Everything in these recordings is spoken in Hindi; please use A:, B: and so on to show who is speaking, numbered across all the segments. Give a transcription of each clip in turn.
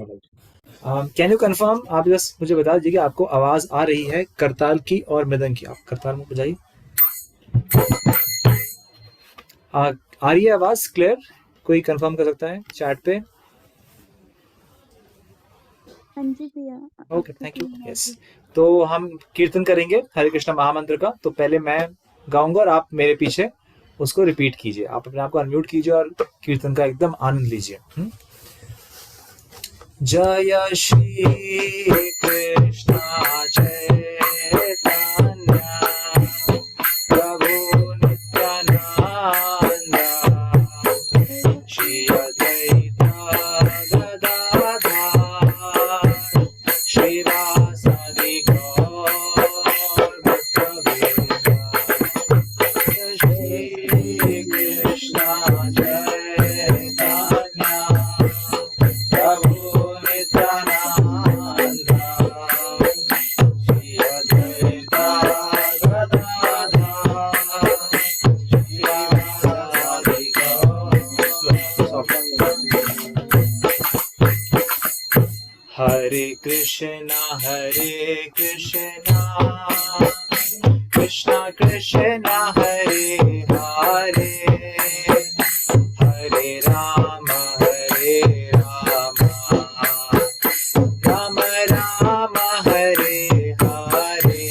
A: कैन यू कंफर्म, आप बस मुझे बता दीजिए कि आपको आवाज आ रही है करताल की और मृदंग की। आप करताल में बजाइए। आ रही है आवाज क्लियर? कोई कंफर्म कर सकता है चैट पे?
B: हाँ जी भैया।
A: Okay, thank you. यस, तो हम कीर्तन करेंगे हरे कृष्ण महामंत्र का। तो पहले मैं गाऊंगा और आप मेरे पीछे उसको रिपीट कीजिए। आप अपने आप को अनम्यूट कीजिए और कीर्तन का एकदम आनंद लीजिए। जय श्री कृष्ण चैतन्य प्रभु नित्यानंद श्री अद्वैत गदाधर श्रीवासादि गौर भक्तवृंद। श्री कृष्ण चैतन्य प्रभु नित्यानंद श्री अद्वैत गदाधर श्रीवासादि गौर। हरे कृष्णा कृष्णा कृष्णा हरे हरे, हरे राम राम राम हरे हरे।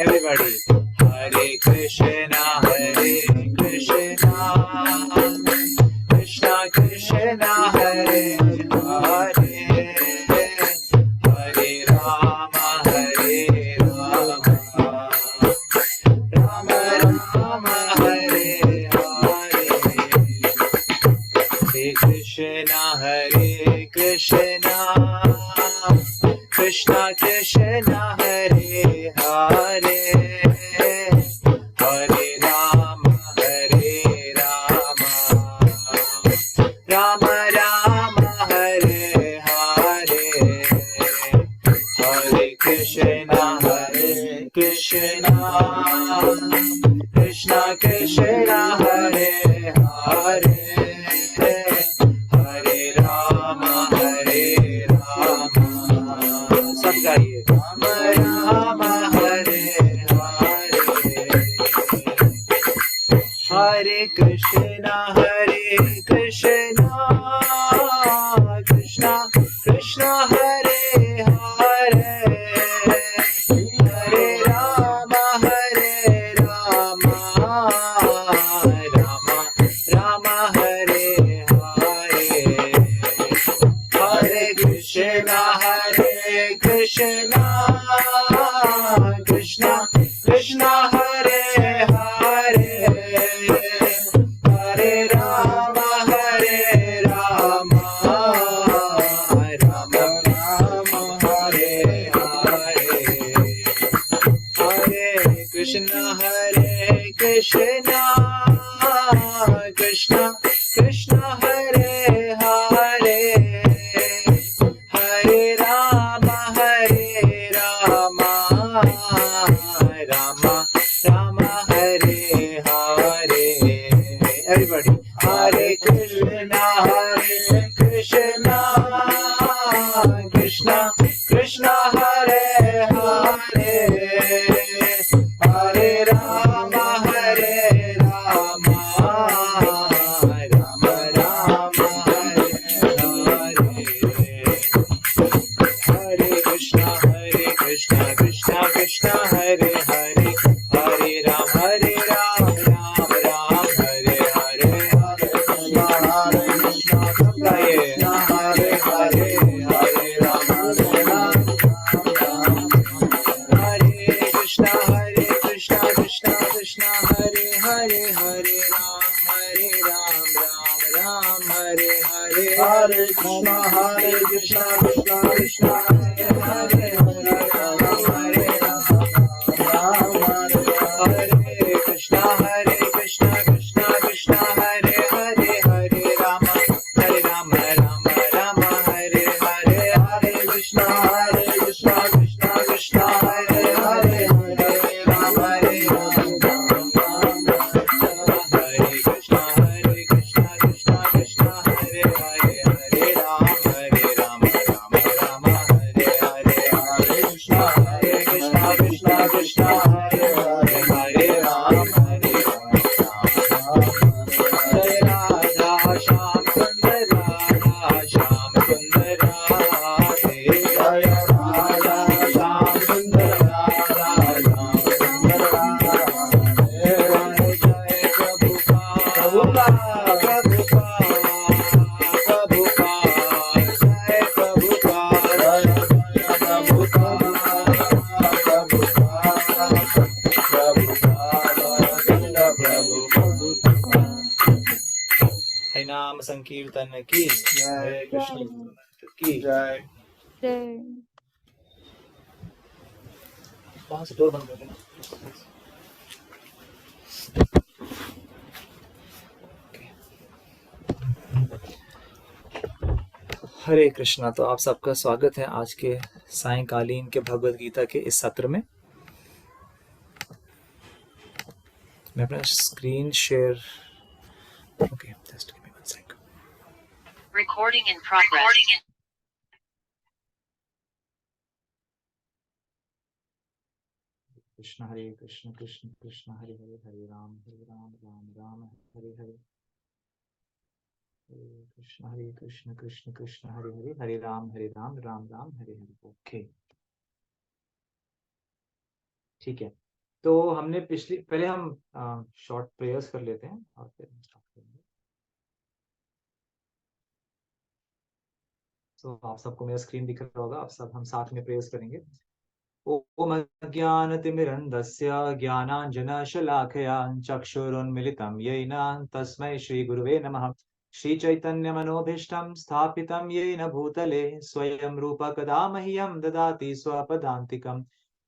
A: एवरीबॉडी, हरे कृष्णा कृष्णा कृष्णा हरे हरे, हरे राम राम राम हरे हरे। हरे कृष्णा कृष्णा कृष्णा हरे हरे, हरे राम राम राम हरे हरे। हरे कृष्णा कृष्णा कृष्णा हरे हरे, हरे राम सब गाइए। राम राम हरे हरे। हरे कृष्णा कृष्णा कृष्णा हरे हरे, हरे राम राम राम हरे हरे। हरे कृष्णा कृष्णा कृष्णा हरे हरे, हरे राम राम राम हरे हरे। हरे कृष्णा कृष्णा कृष्णा हरे हरे, हरे राम राम राम हरे हरे। एवरीबॉडी, हरे कृष्णा कृष्णा कृष्णा हरे हरे, हरे राम राम राम हरे हरे। हरे कृष्णा कृष्णा कृष्णा हरे हरे, हरे राम राम राम हरे हरे। हरे कृष्णा गाइए। हरे हरे, हरे राम हरे कृष्णा कृष्णा हरे हरे, हरे राम राम राम हरे हरे। हरे कृष्णा कृष्णा कृष्णा हरे हरे, हरे राम हरे कृष्णा कृष्णा कृष्णा हरे हरे, हरे राम राम राम हरे हरे। हरे कृष्णा कृष्णा कृष्णा हरे हरे, हरे राम हरे कृष्णा कृष्णा कृष्णा हरे हरे, हरे राम राम कीर्तन की हरे कृष्ण की
B: जय।
A: वहां से डोर बंद कर देना। हरे कृष्णा। तो आप सबका स्वागत है आज के सायंकालीन के भगवत गीता के इस सत्र में। मैं अपना screen share okay just give me one second.
C: Recording in progress.
A: Krishna Hare Krishna Krishna Krishna Hare Hare Hare Ram Ram Ram Hare Hare Hare Krishna Krishna Krishna Hare Hare Hare Ram Ram Ram Hare Hare. Okay ठीक है। तो हमने पहले हम शॉर्ट प्रेयर्स कर लेते हैं और फिर स्टार्ट करेंगे। तो आप सबको मेरा स्क्रीन दिख रहा होगा, आप सब हम साथ में प्रेयर्स करेंगे। ओम अज्ञानतिमिरन्धस्य ज्ञानाञ्जनशलाकया चक्षुरुन्मिलितं येन तस्मै श्रीगुरुवे नमः। श्रीचैतन्यमनोभीष्टं स्थापितं येन भूतले स्वयं रूप कदा मह्यं ददाति स्वपदान्तिकम्।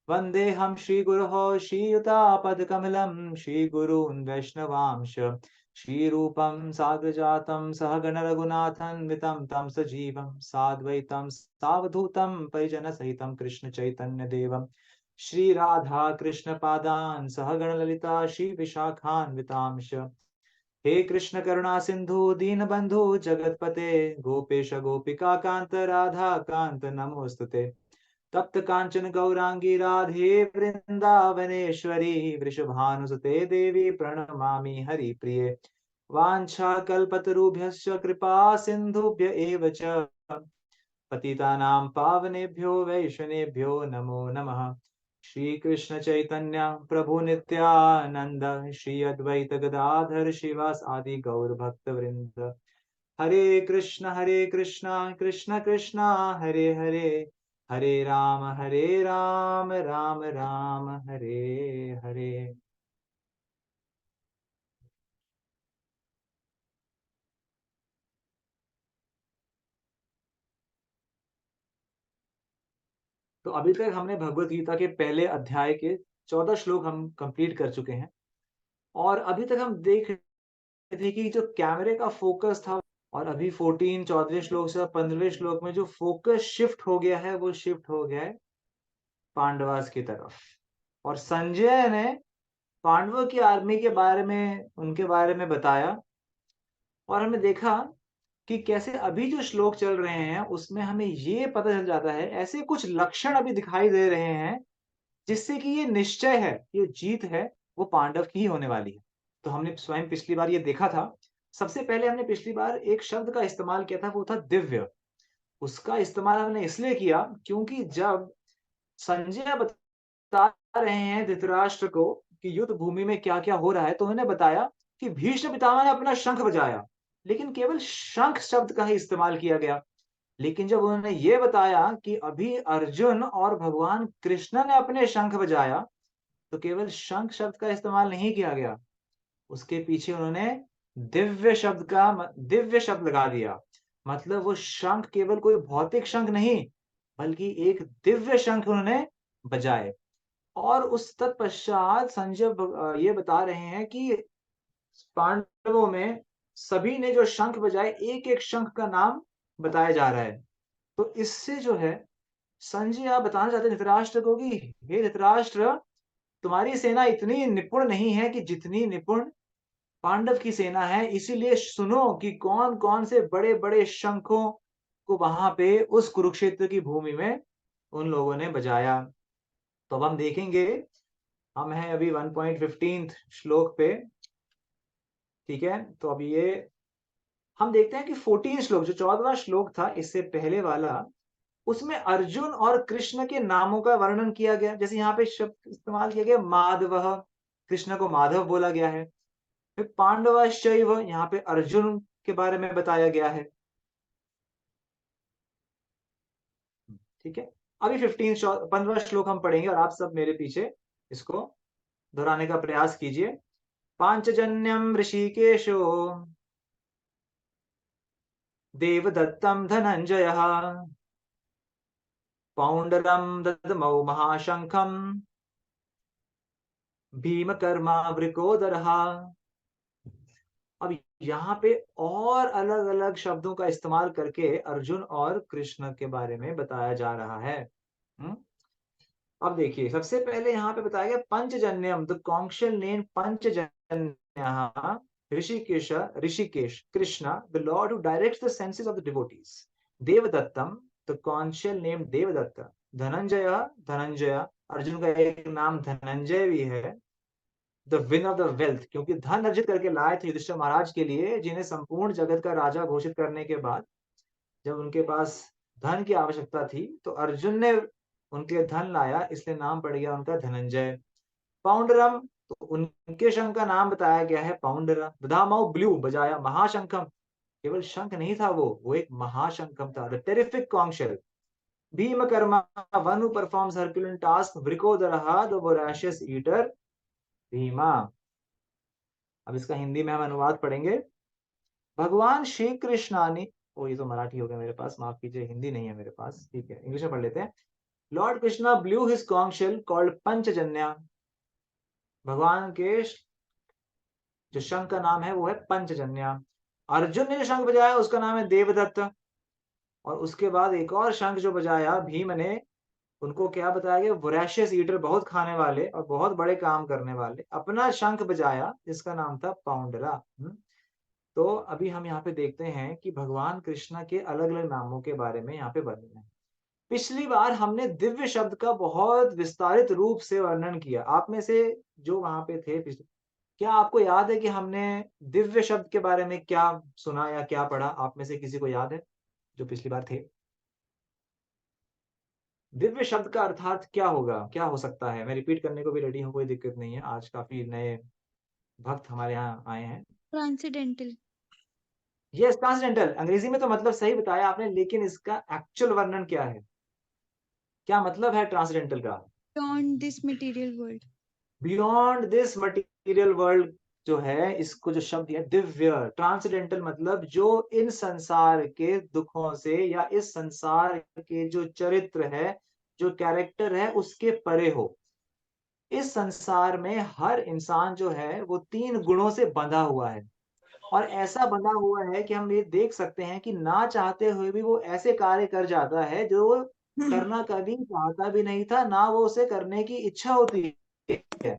A: वन्देऽहं श्रीगुरोः श्रीयुतापदकमलं श्रीगुरून् वैष्णवांश श्रीरूपं साग्रजातं सहगण रघुनाथान्वितं तं सजीवं साद्वैतं सावधूतं परिजनसहितं कृष्ण चैतन्य देवं श्री राधा कृष्ण पादान् सहगण ललिता श्री विशाखान्वितांश। हे कृष्ण करुणा सिंधु दीनबंधु जगतपते गोपेश गोपिका कांत राधा कांत नमोस्तुते। तप्त कांचन गौरांगी राधे वृंदावनेश्वरी वृषभानुसुते देवी प्रणमामि हरिप्रिये। वाञ्छाकल्पतरुभ्यश्च कृपा सिन्धुभ्य एव च पतितानां पावनेभ्यो वैष्णवेभ्यो नमो नमः। श्री कृष्ण चैतन्य प्रभु नित्यानंद श्री अद्वैत गदाधर शिवास आदि गौर भक्त वृंद। हरे कृष्ण कृष्ण कृष्ण हरे हरे हरे राम राम राम हरे हरे। तो अभी तक हमने भगवत गीता के पहले अध्याय के 14 श्लोक हम कंप्लीट कर चुके हैं और अभी तक हम देख रहे थे कि जो कैमरे का फोकस था और अभी 14वें श्लोक से 15वें श्लोक में जो फोकस शिफ्ट हो गया है वो शिफ्ट हो गया है पांडवास की तरफ। और संजय ने पांडवों की आर्मी के बारे में उनके बारे में बताया और हमने देखा कि कैसे अभी जो श्लोक चल रहे हैं उसमें हमें ये पता चल जाता है, ऐसे कुछ लक्षण अभी दिखाई दे रहे हैं जिससे कि ये निश्चय है, ये जीत है वो पांडव की ही होने वाली है। तो हमने स्वयं पिछली बार ये देखा था। सबसे पहले हमने पिछली बार एक शब्द का इस्तेमाल किया था, वो था दिव्य। उसका इस्तेमाल हमने इसलिए किया क्योंकि जब संजय बता रहे हैं धृतराष्ट्र को कि युद्ध भूमि में क्या क्या हो रहा है, तो उन्होंने बताया कि भीष्म पितामह ने अपना शंख बजाया, लेकिन केवल शंख शब्द का ही इस्तेमाल किया गया। लेकिन जब उन्होंने ये बताया कि अभी अर्जुन और भगवान कृष्ण ने अपने शंख बजाया, तो केवल शंख शब्द का इस्तेमाल नहीं किया गया, उसके पीछे उन्होंने दिव्य शब्द लगा दिया। मतलब वो शंख केवल कोई भौतिक शंख नहीं बल्कि एक दिव्य शंख उन्होंने बजाए। और उस तत्पश्चात संजय ये बता रहे हैं कि पांडवों में सभी ने जो शंख बजाए, एक एक शंख का नाम बताया जा रहा है। तो इससे जो है संजय आप बताना चाहते हैं धृतराष्ट्र को कि हे धृतराष्ट्र, तुम्हारी सेना इतनी निपुण नहीं है कि जितनी निपुण पांडव की सेना है, इसीलिए सुनो कि कौन कौन से बड़े बड़े शंखों को वहां पे उस कुरुक्षेत्र की भूमि में उन लोगों ने बजाया। तो अब हम देखेंगे, हम हैं अभी 1.15 श्लोक पे। ठीक है, तो अब ये हम देखते हैं कि 14 श्लोक, जो 14वां श्लोक था इससे पहले वाला, उसमें अर्जुन और कृष्ण के नामों का वर्णन किया गया। जैसे यहाँ पे शब्द इस्तेमाल किया गया माधव, कृष्ण को माधव बोला गया है। फिर पांडवाश्चैव, यहाँ पे अर्जुन के बारे में बताया गया है। ठीक है, अभी 15वां श्लोक हम पढ़ेंगे और आप सब मेरे पीछे इसको दोहराने का प्रयास कीजिए। पांचजन्यम ऋषिकेशो देवदत्तं धनञ्जयः पौण्डरं ददमौ महाशंखं भीमकर्मा वृकोदरः। अब यहाँ पे और अलग अलग शब्दों का इस्तेमाल करके अर्जुन और कृष्ण के बारे में बताया जा रहा है। अब देखिए, सबसे पहले यहाँ पे बताया गया Panchajanyam, the conch shell name Panchajanya Hrishikesh, Hrishikesh Krishna the lord who directs the senses of the devotees. Devadattam, the conch shell name Devadatta. Dhananjay, Dhananjay Arjun का एक नाम धनंजय भी है। The win of the wealth, क्योंकि धन अर्जित करके लाए थे युधिष्ठिर महाराज के लिए, जिन्हें संपूर्ण जगत का राजा घोषित करने के बाद जब उनके पास धन की आवश्यकता थी तो अर्जुन ने उनके लिए धन लाया, इसलिए नाम पड़ गया उनका धनंजय। पाउंडरम, तो उनके शंख का नाम बताया गया है पाउंडरा। दधामौ, ब्लू बजाया, महाशंखम, केवल शंख नहीं था वो एक महाशंखम था, the terrific conch shell. Bhimakarma, one who performs herculean task. Vrikodara, the voracious eater, Bhima. अब इसका हिंदी में हम अनुवाद पढ़ेंगे। भगवान श्री कृष्ण ने, ओ ये तो मराठी हो गया मेरे पास, माफ कीजिए, हिंदी नहीं है मेरे पास, ठीक है इंग्लिश में पढ़ लेते हैं। Lord Krishna blew his conch shell called Panchajanya. भगवान के जो शंख का नाम है वो है पंचजन्य। अर्जुन ने जो शंख बजाया उसका नाम है देवदत्त। और उसके बाद एक और शंख जो बजाया भीम ने, उनको क्या बताया गया, वोरेशियस ईटर, बहुत खाने वाले और बहुत बड़े काम करने वाले, अपना शंख बजाया जिसका नाम था पाउंडरा। तो अभी हम यहाँ पे देखते हैं कि भगवान कृष्ण के अलग अलग नामों के बारे में यहाँ पे वर्णन है। पिछली बार हमने दिव्य शब्द का बहुत विस्तारित रूप से वर्णन किया। आप में से जो वहां पे थे पिछले, क्या आपको याद है कि हमने दिव्य शब्द के बारे में क्या सुना या क्या पढ़ा? आप में से किसी को याद है जो पिछली बार थे? दिव्य शब्द का अर्थात क्या होगा, क्या हो सकता है? मैं रिपीट करने को भी रेडी हूँ, कोई दिक्कत नहीं है। आज काफी नए भक्त हमारे यहाँ आए हैं।
B: ट्रांसीडेंटल।
A: Yes, transcendental. अंग्रेजी में तो मतलब सही बताया आपने, लेकिन इसका एक्चुअल वर्णन क्या है? क्या मतलब है ट्रांसडेंटल का?
B: Beyond this material world.
A: Beyond this material world जो है, इसको जो शब्द है दिव्य, ट्रांसडेंटल, मतलब जो इन संसार के दुखों से या इस संसार के जो चरित्र है, जो कैरेक्टर है, उसके परे हो। इस संसार में हर इंसान जो है वो 3 गुणों से बंधा हुआ है, और ऐसा बंधा हुआ है कि हम ये देख सकते हैं कि ना चाहते हुए भी वो ऐसे कार्य कर जाता है जो वो करना कभी चाहता भी नहीं था, ना वो उसे करने की इच्छा होती है,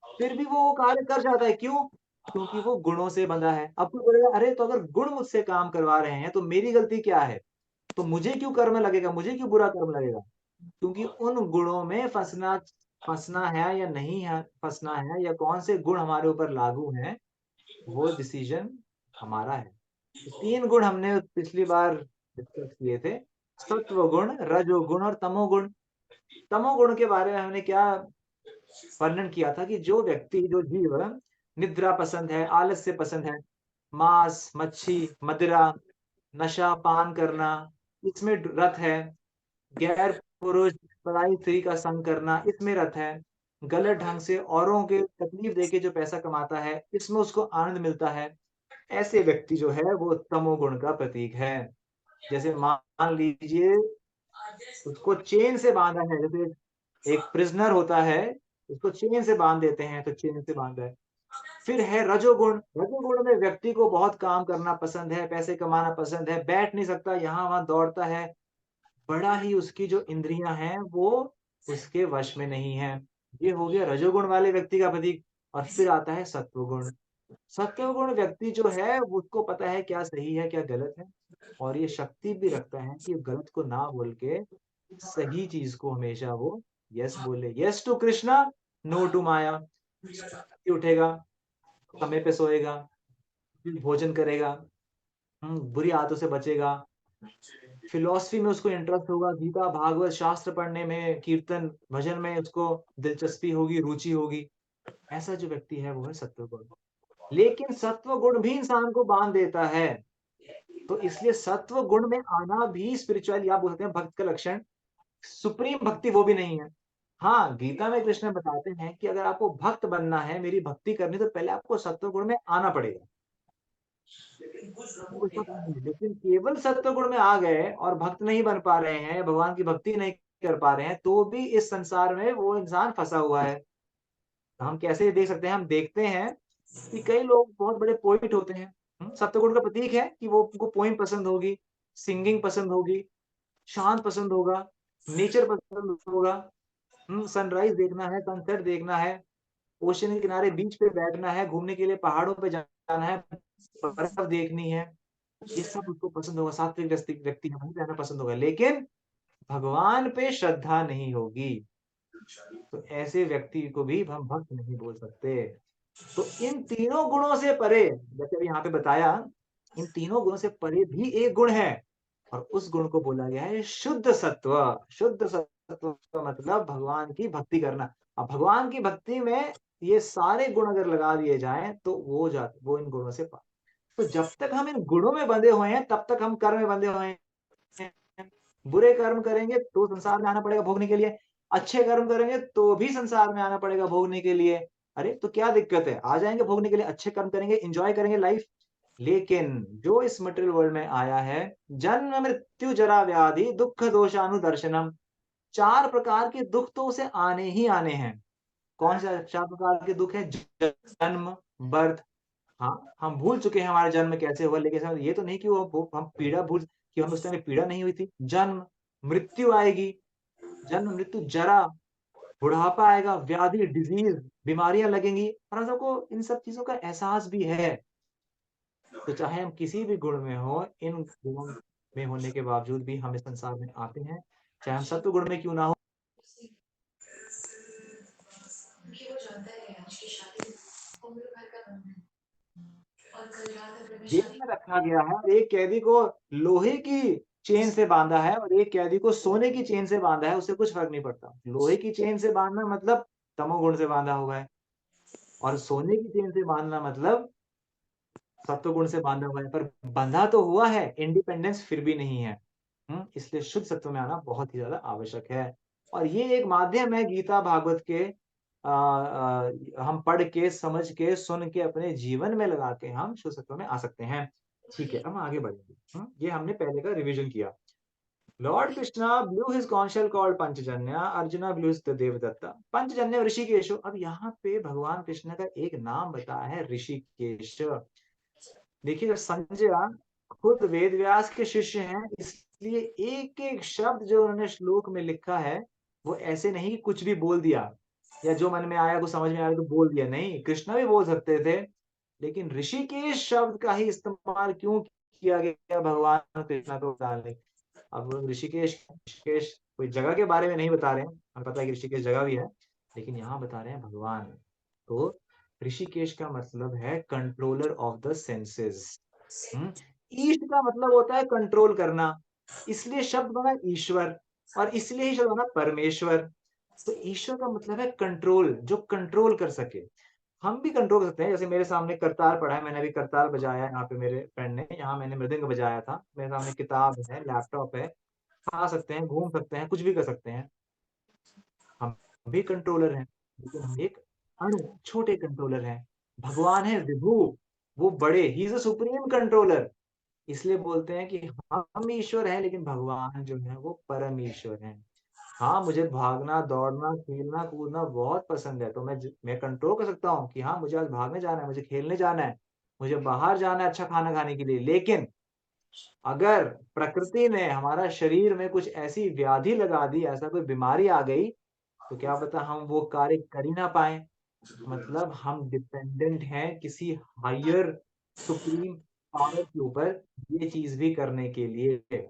A: फिर भी वो कार्य कर जाता है। क्यों? क्योंकि वो गुणों से बंधा है। अब कोई बोलेगा, अरे तो अगर गुण मुझसे काम करवा रहे हैं तो मेरी गलती क्या है? तो मुझे क्यों कर्म लगेगा, मुझे क्यों बुरा कर्म लगेगा? क्योंकि उन गुणों में फंसना फंसना है या नहीं है, फंसना है, या कौन से गुण हमारे ऊपर लागू हैं, वो डिसीजन हमारा है। 3 गुण हमने पिछली बार डिस्कस किए थे, सत्व गुण, रजोगुण और तमोगुण। तमोगुण के बारे में हमने क्या वर्णन किया था कि जो व्यक्ति, जो जीव निद्रा पसंद है, आलस्य पसंद है, मांस, मच्छी, मदिरा, नशा पान करना, इसमें रत है, गैर पुरुष पराई स्त्री का संग करना, इसमें रत है, गलत ढंग से औरों के तकलीफ देके जो पैसा कमाता है, इसमें उसको आनंद मिलता है, ऐसे व्यक्ति जो है वो तमोगुण का प्रतीक है। जैसे मान लीजिए उसको चेन से बांधा है, जैसे एक प्रिजनर होता है, उसको चेन से बांध देते हैं तो चेन से बांधा है। फिर है रजोगुण। रजोगुण में व्यक्ति को बहुत काम करना पसंद है, पैसे कमाना पसंद है, बैठ नहीं सकता, यहाँ वहां दौड़ता है, बड़ा ही उसकी जो इंद्रियां हैं वो उसके वश में नहीं है। ये हो गया रजोगुण वाले व्यक्ति का प्रतीक। और फिर आता है सत्वगुण। सत्वगुण व्यक्ति जो है उसको पता है क्या सही है क्या गलत है, और ये शक्ति भी रखता है कि गलत को ना बोल के सही चीज को हमेशा वो यस बोले। Yes to Krishna, no to Maya. उठेगा, समय पे सोएगा, भोजन करेगा, बुरी आदतों से बचेगा, फिलॉसफी में उसको इंटरेस्ट होगा, गीता भागवत शास्त्र पढ़ने में, कीर्तन भजन में उसको दिलचस्पी होगी, रुचि होगी। ऐसा जो व्यक्ति है वो है सत्वगुण। लेकिन सत्व गुण भी इंसान को बांध देता है, तो इसलिए सत्व गुण में आना भी स्पिरिचुअल, या बोल सकते हैं भक्त का लक्षण। सुप्रीम भक्ति वो भी नहीं है। हाँ, गीता में कृष्ण बताते हैं कि अगर आपको भक्त बनना है, मेरी भक्ति करनी, तो पहले आपको सत्व गुण में आना पड़ेगा। वो पता नहीं, लेकिन केवल सत्व गुण में आ गए और भक्त नहीं बन पा रहे हैं, भगवान की भक्ति नहीं कर पा रहे हैं, तो भी इस संसार में वो इंसान फंसा हुआ है। हम कैसे देख सकते हैं? हम देखते हैं कि कई लोग बहुत बड़े पोएट होते हैं। सत्वगुण का प्रतीक है कि वो उनको पोएम पसंद होगी, सिंगिंग पसंद होगी, शांत पसंद होगा, नेचर पसंद होगा। सनराइज देखना है, सनसेट देखना है, ओशन के किनारे बीच पे बैठना है, घूमने के लिए पहाड़ों पे जाना है, बर्फ देखनी है, ये सब उसको पसंद होगा, सात्विक व्यक्ति व्यक्ति है, वहीं रहना पसंद होगा। लेकिन भगवान पे श्रद्धा नहीं होगी, तो ऐसे व्यक्ति को भी हम भक्त नहीं बोल सकते। तो इन तीनों गुणों से परे, जैसे अभी यहाँ पे बताया, इन तीनों गुणों से परे भी एक गुण है, और उस गुण को बोला गया है शुद्ध सत्व। शुद्ध सत्व का मतलब भगवान की भक्ति करना। अब भगवान की भक्ति में ये सारे गुण अगर लगा दिए जाएं तो वो इन गुणों से पार। तो जब तक हम इन गुणों में बंधे हुए हैं, तब तक हम कर्म में बंधे हुए हैं। बुरे कर्म करेंगे तो संसार में आना पड़ेगा भोगने के लिए, अच्छे कर्म करेंगे तो भी संसार में आना पड़ेगा भोगने के लिए। अरे तो क्या दिक्कत है? आ जाएंगे भोगने के लिए, अच्छे कर्म करेंगे, एंजॉय करेंगे लाइफ। लेकिन जो इस मटेरियल वर्ल्ड में आया है, जन्म मृत्यु जरा व्याधि दुख दोषानुदर्शनम, 4 प्रकार के दुख तो उसे आने ही आने हैं। कौन से 4 प्रकार के दुख है? जन्म, बर्थ। हाँ, हम भूल चुके हैं हमारा जन्म कैसे हुआ, लेकिन ये तो नहीं कि वो हम पीड़ा भूल, कि हम उस टाइम पीड़ा नहीं हुई थी। जन्म, मृत्यु आएगी, जन्म मृत्यु जरा, बुढ़ापा आएगा, व्याधि डिजीज, बीमारियां लगेंगी, और हम सबको इन सब चीजों का एहसास भी है। तो चाहे हम किसी भी गुण में हो, इन गुणों में होने के बावजूद भी हम इस संसार में आते हैं, चाहे हम सत्व गुण में क्यों ना हो। जेल में रखा गया है और एक कैदी को लोहे की चेन से बांधा है और एक कैदी को सोने की चेन से बांधा है, उससे कुछ फर्क नहीं पड़ता। लोहे की चेन से बांधना मतलब तमोगुण से बांधा हुआ है, और सोने की चेन से बांधना मतलब सत्वगुण से बांधा हुआ है। पर बंधा तो हुआ है, इंडिपेंडेंस फिर भी नहीं है। इसलिए शुद्ध सत्व में आना बहुत ही ज्यादा आवश्यक है। और ये एक माध्यम है गीता भागवत के, हम पढ़ के, समझ के, सुन के, अपने जीवन में लगा के हम शुद्ध सत्व में आ सकते हैं। ठीक है, हम आगे बढ़ेंगे। ये हमने पहले का रिवीजन किया। Lord Krishna blew his conch shell called Panchajanya, Arjuna blew his Devadatta, Panchajanya Hrishikesh. अब यहाँ पे भगवान कृष्ण का एक नाम बताया है, ऋषिकेश। देखिए, संजय खुद वेद व्यास के शिष्य हैं, इसलिए एक एक शब्द जो उन्होंने श्लोक में लिखा है, वो ऐसे नहीं कि कुछ भी बोल दिया, या जो मन में आया, कुछ समझ में आया तो बोल दिया। नहीं, कृष्णा भी बोल सकते थे, लेकिन ऋषिकेश शब्द का ही इस्तेमाल क्यों किया गया भगवान कृष्णा को बताने। अब ऋषिकेश ऋषिकेश कोई जगह के बारे में नहीं बता रहे हैं, हमें पता है कि ऋषिकेश जगह भी है, लेकिन यहाँ बता रहे हैं भगवान। तो ऋषिकेश का मतलब है कंट्रोलर ऑफ द सेंसेस। ईश का मतलब होता है कंट्रोल करना, इसलिए शब्द बना ईश्वर, और इसलिए ही शब्द बना परमेश्वर। तो ईश्वर का मतलब है कंट्रोल, जो कंट्रोल कर सके। हम भी कंट्रोल कर सकते हैं, जैसे मेरे सामने करतार पड़ा है, मैंने अभी करतार बजाया, यहाँ पे मेरे फ्रेंड ने, यहाँ मैंने मृदंग बजाया था, मेरे सामने किताब है, लैपटॉप है, खा सकते हैं, घूम सकते हैं, कुछ भी कर सकते हैं। हम भी कंट्रोलर हैं, लेकिन हम एक अणु, छोटे कंट्रोलर हैं। भगवान है विभु, वो बड़े, he is a supreme controller. इसलिए बोलते हैं कि हम ईश्वर हैं, लेकिन भगवान जो है वो परम ईश्वर हैं। हाँ, मुझे भागना, दौड़ना, खेलना, कूदना बहुत पसंद है, तो मैं कंट्रोल कर सकता हूँ कि हाँ, मुझे आज भागने जाना है, मुझे खेलने जाना है, मुझे बाहर जाना है अच्छा खाना खाने के लिए। लेकिन अगर प्रकृति ने हमारा शरीर में कुछ ऐसी व्याधि लगा दी, ऐसा कोई बीमारी आ गई, तो क्या पता हम वो कार्य कर ही ना पाए। मतलब हम डिपेंडेंट हैं किसी हायर सुप्रीम पावर के ऊपर, ये चीज भी करने के लिए।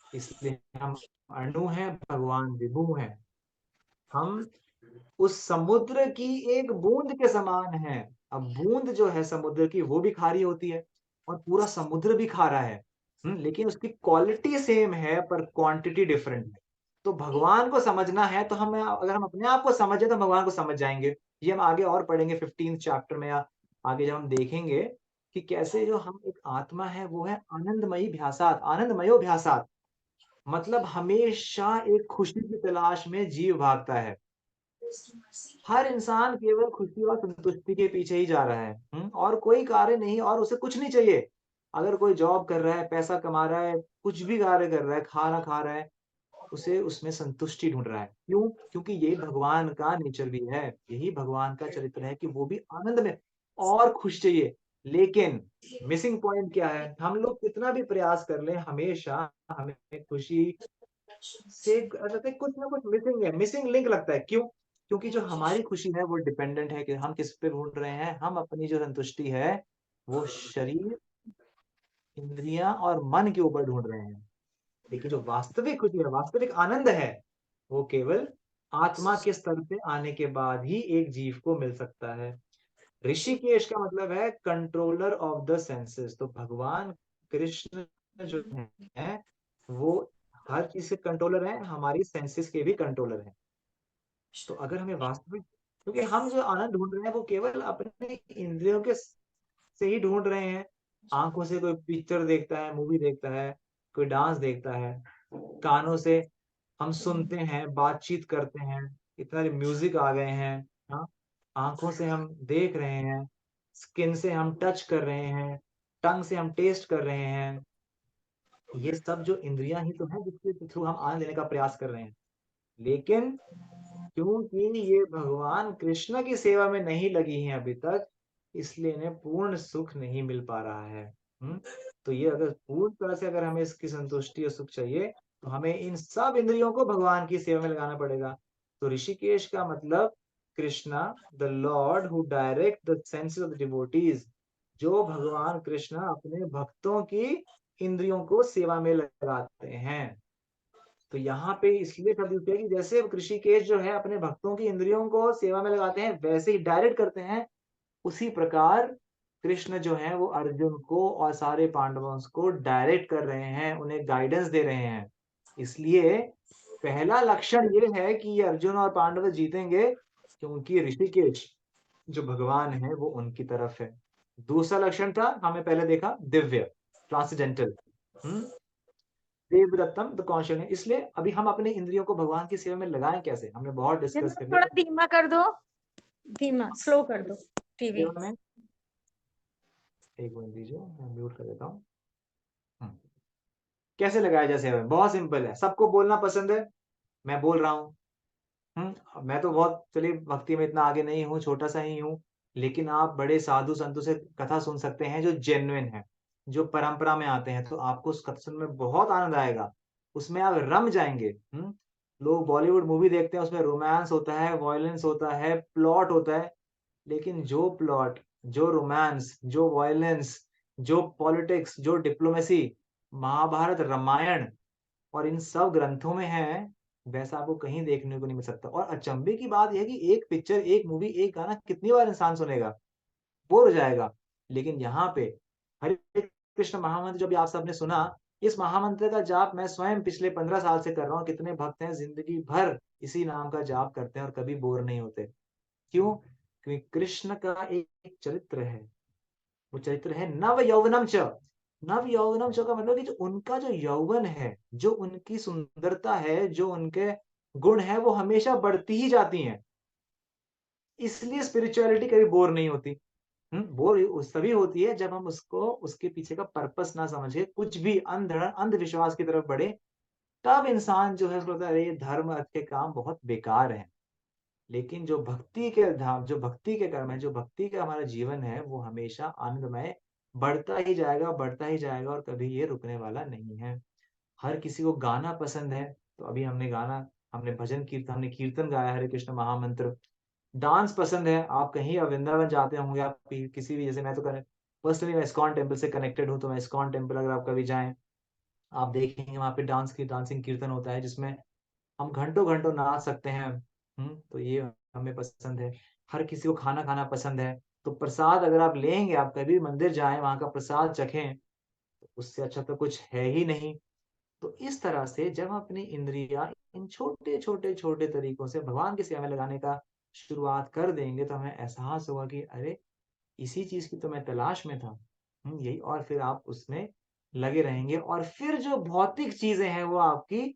A: इसलिए हम अणु हैं, भगवान विभु हैं। हम उस समुद्र की एक बूंद के समान है। अब बूंद जो है समुद्र की, वो भी खारी होती है, और पूरा समुद्र भी खारा है। लेकिन उसकी क्वालिटी सेम है, पर क्वांटिटी डिफरेंट है। तो भगवान को समझना है, तो हम अगर हम अपने आप को समझे तो भगवान को समझ जाएंगे। ये हम आगे और पढ़ेंगे 15 चैप्टर में, या आगे जब हम देखेंगे कि कैसे जो हम एक आत्मा है, वो है आनंदमयी भ्यासात, आनंदमयो भ्यासात। मतलब हमेशा एक खुशी की तलाश में जीव भागता है। हर इंसान केवल खुशी और संतुष्टि के पीछे ही जा रहा है, और कोई कार्य नहीं, और उसे कुछ नहीं चाहिए। अगर कोई जॉब कर रहा है, पैसा कमा रहा है, कुछ भी कार्य कर रहा है, खाना खा रहा है, उसे उसमें संतुष्टि ढूंढ रहा है। क्यों? क्योंकि यही भगवान का नेचर भी है, यही भगवान का चरित्र है कि वो भी आनंद में और खुश चाहिए। लेकिन मिसिंग पॉइंट क्या है? हम लोग कितना भी प्रयास कर लें, हमेशा हमें खुशी से कुछ ना कुछ मिसिंग है, मिसिंग लिंक लगता है। क्यों? क्योंकि जो हमारी खुशी है वो डिपेंडेंट है कि हम किस पे ढूंढ रहे हैं। हम अपनी जो संतुष्टि है वो शरीर, इंद्रियां और मन के ऊपर ढूंढ रहे हैं। लेकिन जो वास्तविक खुशी है, वास्तविक आनंद है, वो केवल आत्मा के स्तर पे आने के बाद ही एक जीव को मिल सकता है। ऋषिकेश का मतलब है कंट्रोलर ऑफ द सेंसेस। तो भगवान कृष्ण जो है वो हर चीज के कंट्रोलर है, हमारी सेंसेस के भी कंट्रोलर है। तो अगर हमें वास्तविक, क्योंकि हम जो आनंद ढूंढ रहे हैं वो केवल अपने इंद्रियों के से ही ढूंढ रहे हैं। आंखों से कोई पिक्चर देखता है, मूवी देखता है, कोई डांस देखता है, कानों से हम सुनते हैं, बातचीत करते हैं, इतने म्यूजिक आ गए हैं। हाँ, आंखों से हम देख रहे हैं, स्किन से हम टच कर रहे हैं, टंग से हम टेस्ट कर रहे हैं। ये सब जो इंद्रियां ही तो है जिसके थ्रू हम आनंद लेने का प्रयास कर रहे हैं। लेकिन क्योंकि ये भगवान कृष्ण की सेवा में नहीं लगी हैं अभी तक, इसलिए इन्हें पूर्ण सुख नहीं मिल पा रहा है। तो ये अगर पूर्ण तरह से अगर हमें इसकी संतुष्टि और सुख चाहिए, तो हमें इन सब इंद्रियों को भगवान की सेवा में लगाना पड़ेगा। तो ऋषिकेश का मतलब Krishna, the lord who direct the senses of the devotees. जो भगवान कृष्ण अपने भक्तों की इंद्रियों को सेवा में लगाते हैं। तो यहाँ पे इसलिए शब्द यूज किया कि जैसे ऋषिकेश जो है अपने भक्तों की इंद्रियों को सेवा में लगाते हैं, वैसे ही डायरेक्ट करते हैं, उसी प्रकार कृष्ण जो है वो अर्जुन को और सारे पांडवों को डायरेक्ट कर रहे हैं, उन्हें गाइडेंस दे रहे हैं। इसलिए पहला लक्षण ये है कि ये अर्जुन और पांडव जीतेंगे क्योंकि ऋषिकेश जो भगवान है वो उनकी तरफ है। दूसरा लक्षण था, हमें पहले देखा, दिव्य, ट्रांसडेंटल, देवदत्तम द कॉन्शियस। इसलिए अभी हम अपने इंद्रियों को भगवान की सेवा में लगाएं कैसे, हमने बहुत डिस्कस कर
D: थोड़ा
A: लिया।
D: धीमा कर दो, धीमा स्लो कर दो टीवी।
A: सेवा में एक मिनट दीजिए, मैं म्यूट कर देता हूँ। कैसे लगाया जाए सेवा में? बहुत सिंपल है, सबको बोलना पसंद है, मैं बोल रहा हूँ। मैं तो बहुत, चलिए भक्ति में इतना आगे नहीं हूँ, छोटा सा ही हूँ। लेकिन आप बड़े साधु संतों से कथा सुन सकते हैं जो जेन्युइन है, जो परंपरा में आते हैं, तो आपको उस कथा सुनने में बहुत आनंद आएगा, उसमें आप रम जाएंगे। लोग बॉलीवुड मूवी देखते हैं, उसमें रोमांस होता है, वायलेंस होता है, प्लॉट होता है। लेकिन जो प्लॉट, जो रोमांस, जो वायलेंस, जो पॉलिटिक्स, जो डिप्लोमेसी महाभारत, रामायण और इन सब ग्रंथों में है, वैसा आपको कहीं देखने को नहीं मिल सकता। और अचंभे की बात यह है कि एक पिक्चर, एक मूवी, एक गाना कितनी बार इंसान सुनेगा, बोर हो जाएगा। लेकिन यहाँ पे हरे कृष्ण महामंत्र जो भी आप सबने सुना, इस महामंत्र का जाप मैं स्वयं पिछले 15 साल से कर रहा हूँ। कितने भक्त हैं जिंदगी भर इसी नाम का जाप करते हैं और कभी बोर नहीं होते। क्यों? क्योंकि कृष्ण का एक चरित्र है, वो चरित्र है नव यौवनम च। नव यौवनम च का मतलब कि जो उनका जो यौवन है, जो उनकी सुंदरता है, जो उनके गुण है, वो हमेशा बढ़ती ही जाती हैं। इसलिए स्पिरिचुअलिटी कभी बोर नहीं होती। बोर उस तभी होती है जब हम उसको, उसके पीछे का पर्पस ना समझे, कुछ भी अंधविश्वास की तरफ बढ़े, तब इंसान जो है उसको लगता है अरे ये धर्म अर्थ के काम बहुत बेकार है। लेकिन जो भक्ति के धाम, जो भक्ति के कर्म है, जो भक्ति का हमारा जीवन है, वो हमेशा आनंदमय बढ़ता ही जाएगा, बढ़ता ही जाएगा, और कभी ये रुकने वाला नहीं है। हर किसी को गाना पसंद है, तो अभी हमने गाना, हमने भजन कीर्तन, हमने कीर्तन गाया हरे कृष्ण महामंत्र। डांस पसंद है, आप कहीं वृंदावन जाते होंगे, आप किसी भी, जैसे मैं तो पर्सनली मैं इस्कॉन टेम्पल से कनेक्टेड हूँ, तो मैं इस्कॉन टेम्पल अगर आप कभी जाएं, आप देखेंगे वहां पे डांसिंग कीर्तन होता है, जिसमें हम घंटों घंटों नाच सकते हैं। तो ये हमें पसंद है। हर किसी को खाना खाना पसंद है, तो प्रसाद अगर आप लेंगे, आप कभी मंदिर जाएं, वहां का प्रसाद चखें, तो उससे अच्छा तो कुछ है ही नहीं। तो इस तरह से जब हम अपनी इंद्रियां इन छोटे छोटे छोटे तरीकों से भगवान की सेवा में लगाने का शुरुआत कर देंगे, तो हमें एहसास होगा कि अरे इसी चीज की तो मैं तलाश में था। यही, और फिर आप उसमें लगे रहेंगे, और फिर जो भौतिक चीजें हैं वो आपकी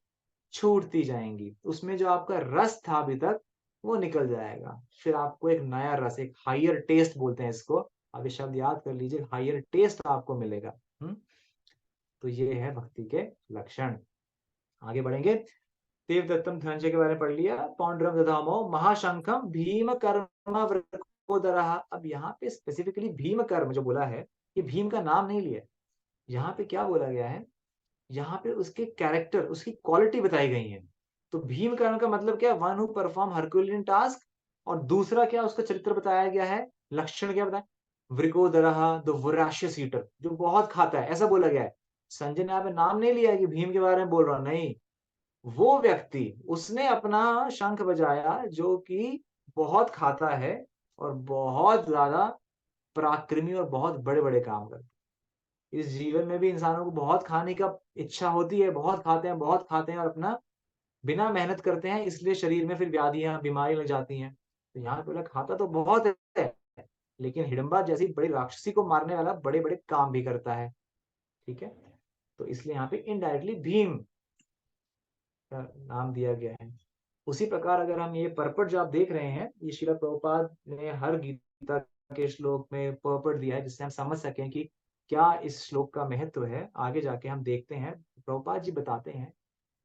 A: छूटती जाएंगी। उसमें जो आपका रस था अभी तक, वो निकल जाएगा। फिर आपको एक नया रस, एक हायर टेस्ट बोलते हैं इसको, आप ये शब्द याद कर लीजिए, हायर टेस्ट आपको मिलेगा। तो ये है भक्ति के लक्षण। आगे बढ़ेंगे। देवदत्तम धनंजय के बारे में पढ़ लिया। पौंड्रम दधामो महाशंखम भीम कर्म वृकोदरः। अब यहाँ पे स्पेसिफिकली भीम कर्म जो बोला है, ये भीम का नाम नहीं लिया। यहाँ पे क्या बोला गया है, यहाँ पे उसके कैरेक्टर, उसकी क्वालिटी बताई गई है। तो भीम कर्म का मतलब क्या है, one who perform Herculean task. और दूसरा क्या, उसका चरित्र बताया गया है, लक्षण क्या बताया, वृकोदरः द वोराशियस ईटर, जो बहुत खाता है, ऐसा बोला गया है। संजय ने यहाँ पे नाम नहीं लिया कि भीम के बारे में बोल रहा हूं, नहीं, वो व्यक्ति उसने अपना शंख बजाया जो कि बहुत खाता है और बहुत ज्यादा पराक्रमी और बहुत बड़े बड़े काम करता है। इस जीवन में भी इंसानों को बहुत खाने का इच्छा होती है, बहुत खाते हैं और अपना बिना मेहनत करते हैं, इसलिए शरीर में फिर व्याधियां बीमारी लग जाती हैं। तो यहाँ पे बोला खाता तो बहुत है, लेकिन हिडम्बा जैसी बड़ी राक्षसी को मारने वाला बड़े बड़े काम भी करता है। ठीक है, तो इसलिए यहाँ पे इनडायरेक्टली भीम का नाम दिया गया है। उसी प्रकार अगर हम ये पर्पट जो आप देख रहे हैं, ये श्रील प्रभुपाद ने हर गीता के श्लोक में पर्पट दिया है, जिससे हम समझ सकें कि क्या इस श्लोक का महत्व है। आगे जाके हम देखते हैं, प्रभुपाद जी बताते हैं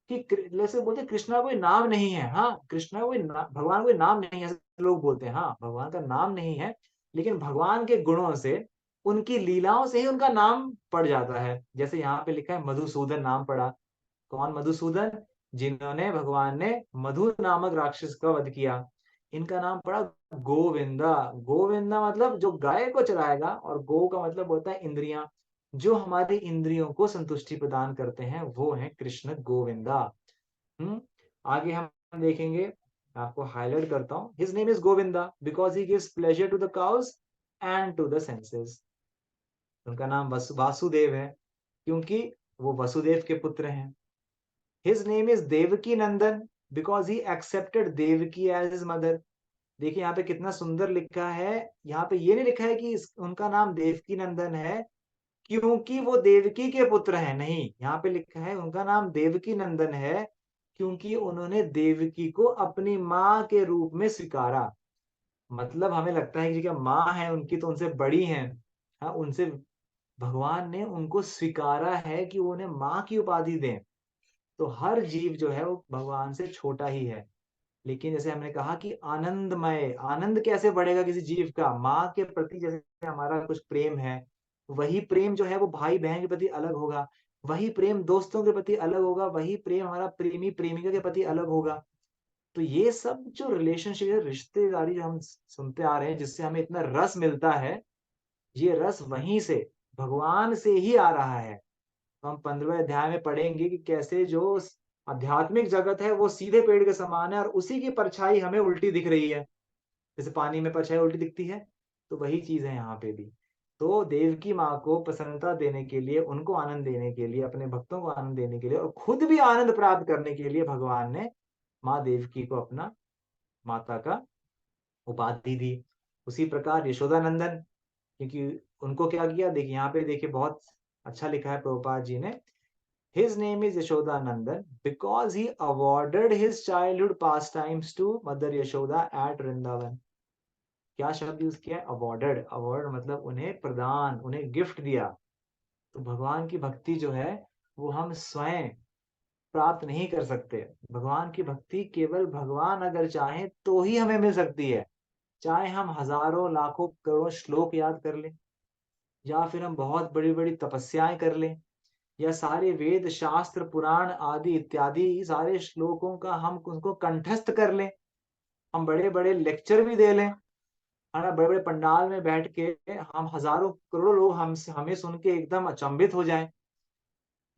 A: कि जैसे बोलते कृष्णा कोई नाम नहीं है। हाँ, कृष्णा कोई भगवान कोई नाम नहीं है, ऐसे लोग बोलते हैं। हाँ, भगवान का नाम नहीं है, लेकिन भगवान के गुणों से, उनकी लीलाओं से ही उनका नाम पड़ जाता है। जैसे यहाँ पे लिखा है मधुसूदन नाम पड़ा। कौन मधुसूदन, जिन्होंने भगवान ने मधु नामक राक्षस का वध किया, इनका नाम पड़ा गोविंदा। गोविंदा मतलब जो गाय को चराएगा, और गो का मतलब होता है इंद्रियां, जो हमारी इंद्रियों को संतुष्टि प्रदान करते हैं, वो है कृष्ण गोविंदा। आगे हम देखेंगे, आपको हाईलाइट करता हूं, his name is Govinda because he gives pleasure to the cows and to the senses. उनका नाम वासुदेव है, क्योंकि वो वसुदेव के पुत्र हैं। His name is Devaki Nandan because he accepted Devaki as his mother। देखिए यहाँ पे कितना सुंदर लिखा है। यहाँ पे ये नहीं लिखा है कि उनका नाम देवकी नंदन है क्योंकि वो देवकी के पुत्र हैं, नहीं, यहाँ पे लिखा है उनका नाम देवकी नंदन है क्योंकि उन्होंने देवकी को अपनी माँ के रूप में स्वीकारा। मतलब हमें लगता है कि क्या माँ है उनकी तो उनसे बड़ी हैं, हाँ, उनसे भगवान ने उनको स्वीकारा है कि वो उन्हें माँ की उपाधि दें। तो हर जीव जो है वो भगवान से छोटा ही है। लेकिन जैसे हमने कहा कि आनंदमय, आनंद कैसे बढ़ेगा किसी जीव का, माँ के प्रति जैसे हमारा कुछ प्रेम है, वही प्रेम जो है वो भाई बहन के प्रति अलग होगा, वही प्रेम दोस्तों के प्रति अलग होगा, वही प्रेम हमारा प्रेमी प्रेमिका के प्रति अलग होगा। तो ये सब जो रिलेशनशिप है, रिश्तेदारी जो हम सुनते आ रहे हैं, जिससे हमें इतना रस मिलता है, ये रस वहीं से, भगवान से ही आ रहा है। हम 15वें अध्याय में पढ़ेंगे कि कैसे जो आध्यात्मिक जगत है वो सीधे पेड़ के समान है और उसी की परछाई हमें उल्टी दिख रही है। जैसे पानी में परछाई उल्टी दिखती है, तो वही चीज है यहाँ पे भी। तो देवकी माँ को प्रसन्नता देने के लिए, उनको आनंद देने के लिए, अपने भक्तों को आनंद देने के लिए और खुद भी आनंद प्राप्त करने के लिए भगवान ने माँ देवकी को अपना माता का उपाधि दी। उसी प्रकार यशोदा नंदन, क्योंकि उनको क्या किया, देखिए यहाँ पे देखिए बहुत अच्छा लिखा है प्रभुपाद जी ने। His name is Yashodanandan because he awarded his childhood pastimes to Mother Yashoda at Vrindavan। क्या शब्द यूज किया है, अवॉर्डेड। अवॉर्ड मतलब उन्हें प्रदान, उन्हें गिफ्ट दिया। तो भगवान की भक्ति जो है वो हम स्वयं प्राप्त नहीं कर सकते। भगवान की भक्ति केवल भगवान अगर चाहे तो ही हमें मिल सकती है। चाहे हम हजारों लाखों करोड़ों श्लोक याद कर लें, या फिर हम बहुत बड़ी बड़ी तपस्याएं कर लें, या सारे वेद शास्त्र पुराण आदि इत्यादि सारे श्लोकों का हम उनको कंठस्थ कर लें, हम बड़े बड़े लेक्चर भी दे लें, है ना, बड़े बड़े पंडाल में बैठ के हम हजारों करोड़ों लोग हम हमें सुन के एकदम अचंभित हो जाएं,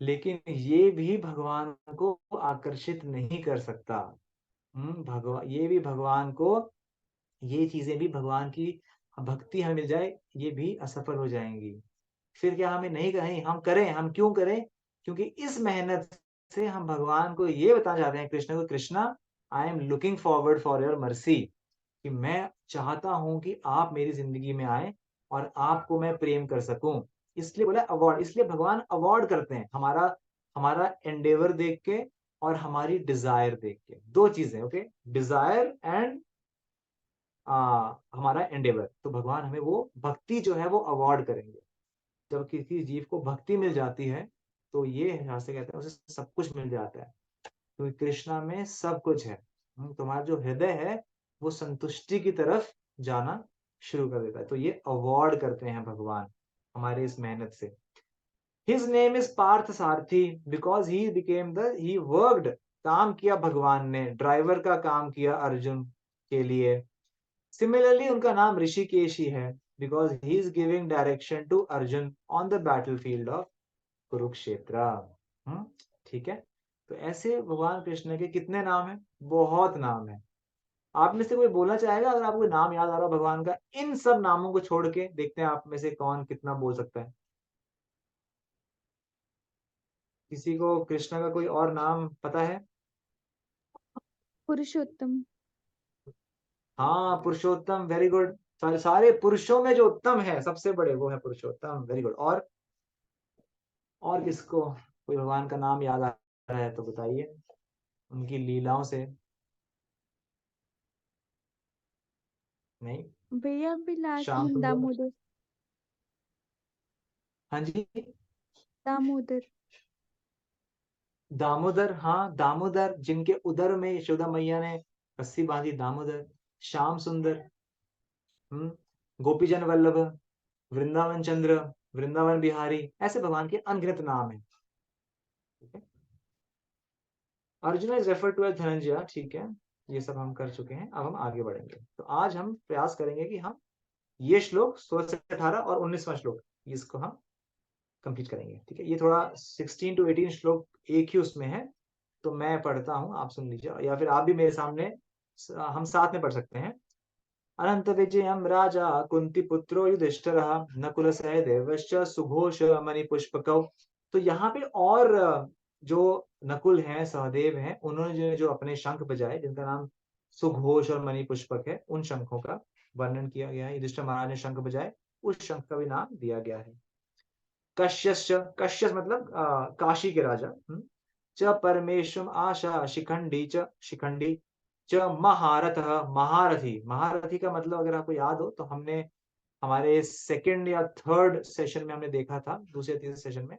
A: लेकिन ये भी भगवान को आकर्षित नहीं कर सकता। भगवान, ये भी भगवान को, ये चीजें भी भगवान की भक्ति हमें मिल जाए, ये भी असफल हो जाएंगी। फिर क्या हमें नहीं करें, हम करें, हम क्यों करें, क्योंकि इस मेहनत से हम भगवान को ये बताना चाहते हैं, कृष्ण को, Krishna I am looking forward for your mercy, कि मैं चाहता हूं कि आप मेरी जिंदगी में आए और आपको मैं प्रेम कर सकूं। इसलिए बोला अवार्ड, इसलिए भगवान अवार्ड करते हैं हमारा, हमारा एंडेवर देख के और हमारी डिजायर देख के। दो चीजें, ओके, डिजायर एंड हमारा एंडेवर। तो भगवान हमें वो भक्ति जो है वो अवार्ड करेंगे। जब किसी जीव को भक्ति मिल जाती है तो ये शास्त्र कहते हैं उसे सब कुछ मिल जाता है, क्योंकि कृष्णा में सब कुछ है। तुम्हारा जो हृदय है वो संतुष्टि की तरफ जाना शुरू कर देता है। तो ये अवॉर्ड करते हैं भगवान हमारे इस मेहनत से। His name is Partha Sarathi because he worked, काम किया भगवान ने, ड्राइवर का काम किया अर्जुन के लिए। Similarly उनका नाम ऋषिकेश ही है because he is giving direction to Arjun on the battlefield of Kurukshetra. ठीक है, तो ऐसे भगवान कृष्ण के कितने नाम हैं? बहुत नाम है। आप में से कोई बोलना चाहेगा, अगर आपको नाम याद आ रहा भगवान का, इन सब नामों को छोड़ के देखते हैं आप में से कौन कितना बोल सकता है। किसी को कृष्ण का कोई और नाम पता है?
B: पुरुषोत्तम।
A: हाँ, पुरुषोत्तम, वेरी गुड। सारे पुरुषों में जो उत्तम है, सबसे बड़े, वो है पुरुषोत्तम, वेरी गुड। और किसको कोई भगवान का नाम याद आ रहा है तो बताइए, उनकी लीलाओं से। नहीं?
B: भैया भी लास्ट
A: श्याम
B: में
A: सुंदर।
B: दामोदर।
A: हाँ जी,
B: दामोदर।
A: दामोदर। हाँ, दामोदर, जिनके उदर में यशोदा मैया ने रस्सी बांधी, दामोदर। श्याम सुंदर, गोपीजन वल्लभ, वृंदावन चंद्र, वृंदावन बिहारी, ऐसे भगवान के अनगिनत नाम है। Arjun is refer to as Dhananjay, ठीक है, ये सब हम कर चुके हैं। अब हम आगे बढ़ेंगे। तो आज हम प्रयास करेंगे कि हम ये श्लोक 16 से 18 और 19वां श्लोक, इसको हम कंप्लीट करेंगे। ठीक है, ये थोड़ा 16 to 18 श्लोक एक ही उसमें है, तो मैं पढ़ता हूँ, आप सुन लीजिए, या फिर आप भी मेरे सामने, हम साथ में पढ़ सकते हैं। अनंत विजयम राजा कुंती पुत्रो युधिष्ठिरः नकुल सहदेवश्च सुघोष मणिपुष्पकौ। तो यहाँ पे और जो नकुल हैं, सहदेव हैं, उन्होंने जो अपने शंख बजाए, जिनका नाम सुघोष और मणिपुष्पक है, उन शंखों का वर्णन किया गया है। युधिष्ठिर महाराज ने शंख बजाए, उस शंख का भी नाम दिया गया है। कश्यप मतलब काशी के राजा। च परमेशम आशा शिखंडी च शिखंडी च महारथ, महारथी। महारथी का मतलब अगर आपको याद हो तो हमने हमारे सेकंड या थर्ड सेशन में हमने देखा था, दूसरे तीसरे सेशन में।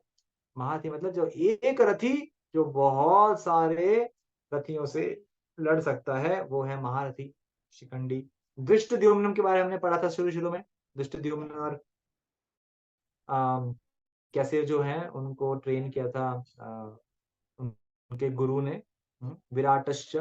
A: महारथी मतलब जो एक रथी, जो बहुत सारे रथियों से लड़ सकता है, वो है महारथी, शिखंडी। दृष्टद्युम्न के बारे में हमने पढ़ा था शुरू में। दृष्टद्युम्न और कैसे जो है उनको ट्रेन किया था उनके गुरु ने। विराटश्च,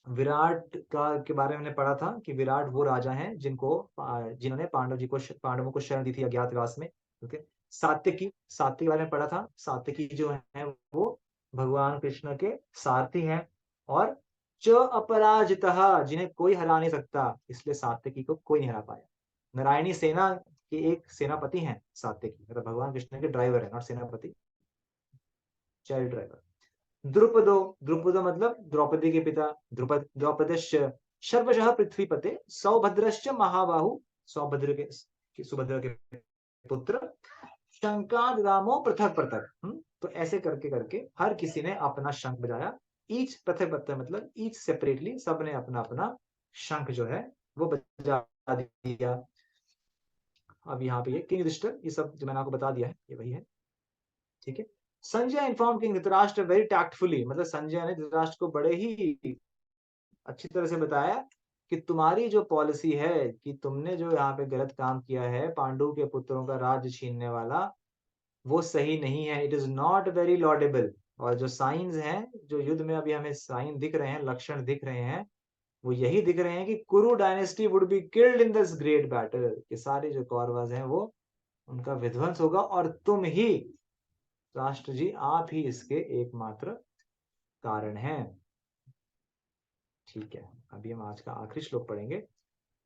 A: विराट का के बारे में हमने पढ़ा था कि विराट वो राजा हैं जिन्होंने पांडवों को शरण दी थी अज्ञातवास में। ओके, सात्यकी के बारे में पढ़ा था। सात्यकी जो है वो भगवान कृष्ण के सारथी हैं। और च अपराजितः, जिन्हें कोई हरा नहीं सकता, इसलिए सात्यकी को कोई नहीं हरा पाया। नारायणी सेना के एक सेनापति हैं सात्यकी, मतलब भगवान कृष्ण के ड्राइवर है, नॉट सेनापति, चाइल्ड ड्राइवर। द्रुपदो मतलब द्रौपदी के पिता, द्रौपदश्च सर्वशः पृथ्वीपते सौभद्रश्च महाबाहु, सुभद्र के पुत्र। शंकाद रामो पृथक पृथक। तो ऐसे करके करके हर किसी ने अपना शंख बजाया। ईच पृथक पृथक मतलब ईच सेपरेटली, सबने अपना अपना शंख जो है वो बजा दिया। अब यहाँ पे ये किंग युधिष्ठिर, ये सब जो मैंने आपको बता दिया है ये वही है। ठीक है, Sanjay inform king Dhritarashtra very tactfully, मतलब संजय ने धृतराष्ट्र को बड़े ही अच्छी तरह से बताया कि तुम्हारी जो पॉलिसी है, कि तुमने जो यहाँ पे गलत काम किया है, पांडु के पुत्रों का राज्य छीनने वाला, वो सही नहीं है। It is not very laudable. और जो साइंस हैं, जो युद्ध में अभी हमें साइन दिख रहे हैं, लक्षण दिख रहे हैं, वो यही दिख रहे हैं कि कुरु dynasty would be killed in this great battle, कि सारे जो कौरवज हैं वो उनका विध्वंस होगा, और तुम ही राष्ट्र जी, आप ही इसके एकमात्र कारण हैं। ठीक है, अभी हम आज का आखिरी श्लोक पढ़ेंगे।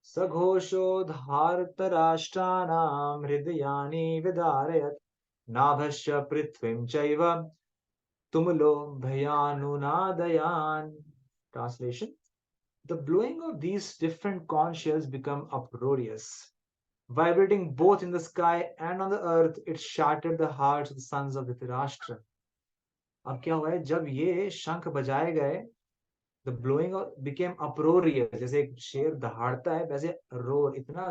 A: सघोषोद्धार्त राष्ट्राणाम हृदयानि विदारयत् नाभश्च पृथ्वीं चैव तुमुलो भयानुनादयान। Translation: The blowing of these different conch shells become uproarious. Vibrating both in the sky and on the earth, it shattered the hearts of the sons of Dhritarashtra. अब क्या हुआ है, जब ये शंख बजाए गए, the blowing became uproarious, जैसे एक शेर दहाड़ता है वैसे रोर, इतना